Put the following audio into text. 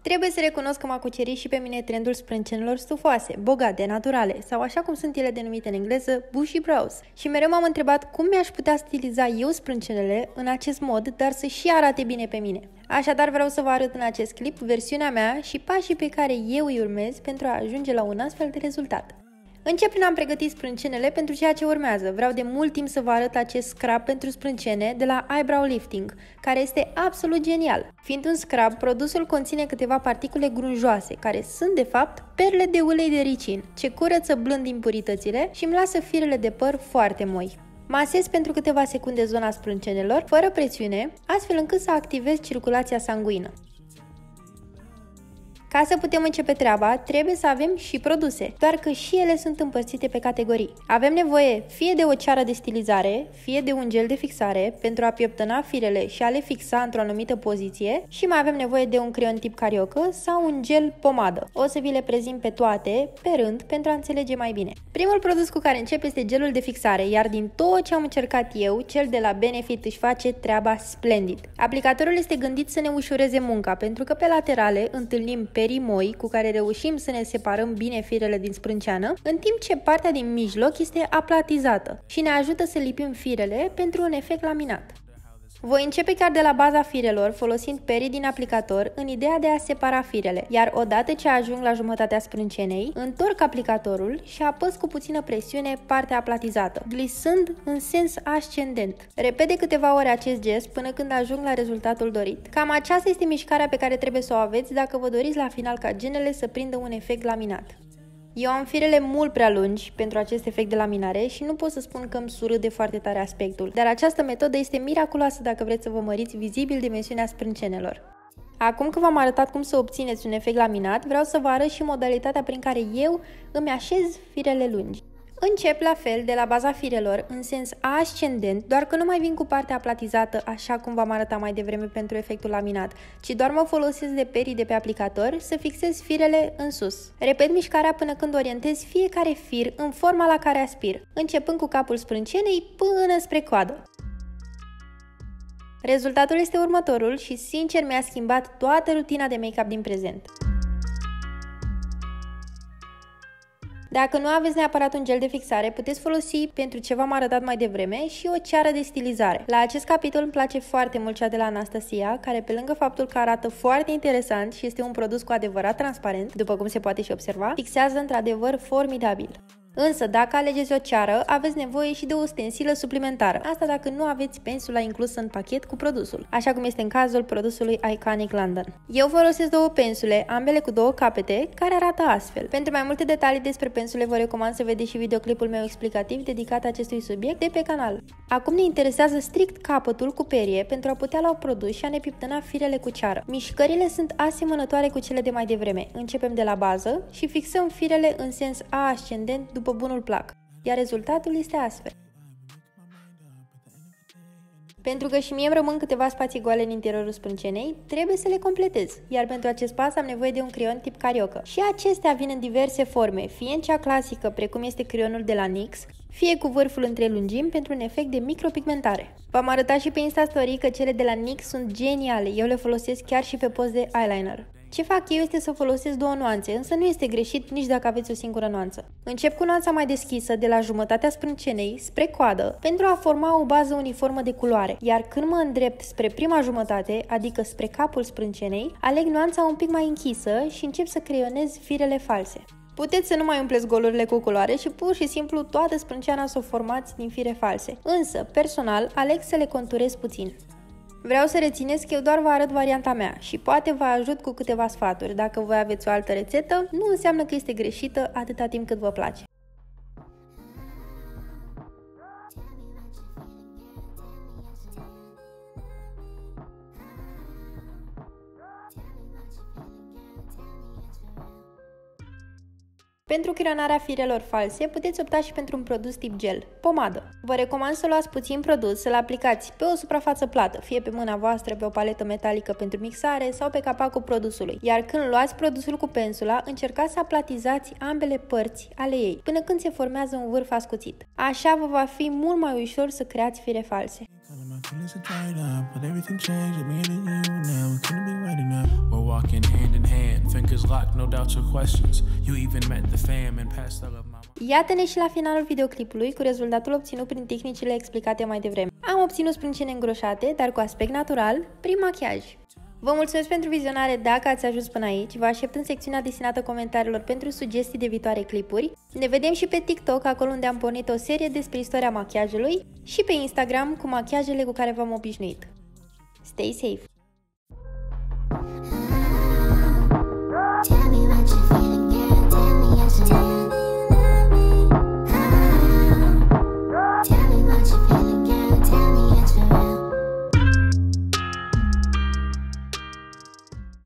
Trebuie să recunosc că m-a cucerit și pe mine trendul sprâncenelor stufoase, bogate, naturale, sau așa cum sunt ele denumite în engleză, bushy brows. Și mereu m-am întrebat cum mi-aș putea stiliza eu sprâncenele în acest mod, dar să și arate bine pe mine. Așadar vreau să vă arăt în acest clip versiunea mea și pașii pe care eu îi urmez pentru a ajunge la un astfel de rezultat. Încep prin a-mi pregăti sprâncenele pentru ceea ce urmează. Vreau de mult timp să vă arăt acest scrub pentru sprâncene de la Eyebrow Lifting, care este absolut genial. Fiind un scrub, produsul conține câteva particule grunjoase, care sunt de fapt perle de ulei de ricin, ce curăță blând impuritățile și îmi lasă firele de păr foarte moi. Masez pentru câteva secunde zona sprâncenelor, fără presiune, astfel încât să activez circulația sanguină. Ca să putem începe treaba, trebuie să avem și produse, doar că și ele sunt împărțite pe categorii. Avem nevoie fie de o ceară de stilizare, fie de un gel de fixare pentru a pieptăna firele și a le fixa într-o anumită poziție și mai avem nevoie de un creion tip cariocă sau un gel pomadă. O să vi le prezint pe toate, pe rând, pentru a înțelege mai bine. Primul produs cu care încep este gelul de fixare, iar din tot ce am încercat eu, cel de la Benefit își face treaba splendid. Aplicatorul este gândit să ne ușureze munca, pentru că pe laterale întâlnim perii moi cu care reușim să ne separăm bine firele din sprânceană, în timp ce partea din mijloc este aplatizată și ne ajută să lipim firele pentru un efect laminat. Voi începe chiar de la baza firelor, folosind perii din aplicator în ideea de a separa firele, iar odată ce ajung la jumătatea sprâncenei, întorc aplicatorul și apăs cu puțină presiune partea aplatizată, glisând în sens ascendent. Repet de câteva ori acest gest până când ajung la rezultatul dorit. Cam aceasta este mișcarea pe care trebuie să o aveți dacă vă doriți la final ca genele să prindă un efect laminat. Eu am firele mult prea lungi pentru acest efect de laminare și nu pot să spun că îmi surâde foarte tare aspectul, dar această metodă este miraculoasă dacă vreți să vă măriți vizibil dimensiunea sprâncenelor. Acum că v-am arătat cum să obțineți un efect laminat, vreau să vă arăt și modalitatea prin care eu îmi așez firele lungi. Încep la fel de la baza firelor în sens ascendent, doar că nu mai vin cu partea aplatizată așa cum v-am arătat mai devreme pentru efectul laminat, ci doar mă folosesc de perii de pe aplicator să fixez firele în sus. Repet mișcarea până când orientez fiecare fir în forma la care aspir, începând cu capul sprâncenei până spre coadă. Rezultatul este următorul și sincer mi-a schimbat toată rutina de make-up din prezent. Dacă nu aveți neapărat un gel de fixare, puteți folosi pentru ce v-am arătat mai devreme și o ceară de stilizare. La acest capitol îmi place foarte mult cea de la Anastasia, care pe lângă faptul că arată foarte interesant și este un produs cu adevărat transparent, după cum se poate și observa, fixează într-adevăr formidabil. Însă, dacă alegeți o ceară, aveți nevoie și de o stensilă suplimentară. Asta dacă nu aveți pensula inclusă în pachet cu produsul, așa cum este în cazul produsului Iconic London. Eu folosesc două pensule, ambele cu două capete, care arată astfel. Pentru mai multe detalii despre pensule, vă recomand să vedeți și videoclipul meu explicativ dedicat acestui subiect de pe canal. Acum ne interesează strict capătul cu perie pentru a putea lua produs și a ne piptăna firele cu ceară. Mișcările sunt asemănătoare cu cele de mai devreme. Începem de la bază și fixăm firele în sens ascendent după bunul plac, iar rezultatul este astfel. Pentru că și mie îmi rămân câteva spații goale în interiorul sprâncenei, trebuie să le completez, iar pentru acest pas am nevoie de un creion tip cariocă. Și acestea vin în diverse forme, fie în cea clasică, precum este creionul de la NYX, fie cu vârful în trei lungimi pentru un efect de micropigmentare. V-am arătat și pe Insta Story că cele de la NYX sunt geniale, eu le folosesc chiar și pe post de eyeliner. Ce fac eu este să folosesc două nuanțe, însă nu este greșit nici dacă aveți o singură nuanță. Încep cu nuanța mai deschisă de la jumătatea sprâncenei spre coadă pentru a forma o bază uniformă de culoare, iar când mă îndrept spre prima jumătate, adică spre capul sprâncenei, aleg nuanța un pic mai închisă și încep să creionez firele false. Puteți să nu mai umpleți golurile cu culoare și pur și simplu toată sprânceana să o formați din fire false, însă, personal, aleg să le conturez puțin. Vreau să rețineți că eu doar vă arăt varianta mea și poate vă ajut cu câteva sfaturi. Dacă voi aveți o altă rețetă, nu înseamnă că este greșită atâta timp cât vă place. Pentru creionarea firelor false, puteți opta și pentru un produs tip gel, pomadă. Vă recomand să luați puțin produs, să-l aplicați pe o suprafață plată, fie pe mâna voastră, pe o paletă metalică pentru mixare sau pe capacul produsului. Iar când luați produsul cu pensula, încercați să aplatizați ambele părți ale ei, până când se formează un vârf ascuțit. Așa vă va fi mult mai ușor să creați fire false. feelings are dried up, but everything changed with me and you now. We couldn't be right enough. We're walking hand in hand, fingers locked, no doubts or questions. You even met the fam and passed out of my... Iată-ne și la finalul videoclipului cu rezultatul obținut prin tehnicile explicate mai devreme. Am obținut sprâncene îngroșate, dar cu aspect natural, prin machiaj. Vă mulțumesc pentru vizionare dacă ați ajuns până aici, vă aștept în secțiunea destinată comentariilor pentru sugestii de viitoare clipuri. Ne vedem și pe TikTok, acolo unde am pornit o serie despre istoria machiajului, și pe Instagram cu machiajele cu care v-am obișnuit. Stay safe!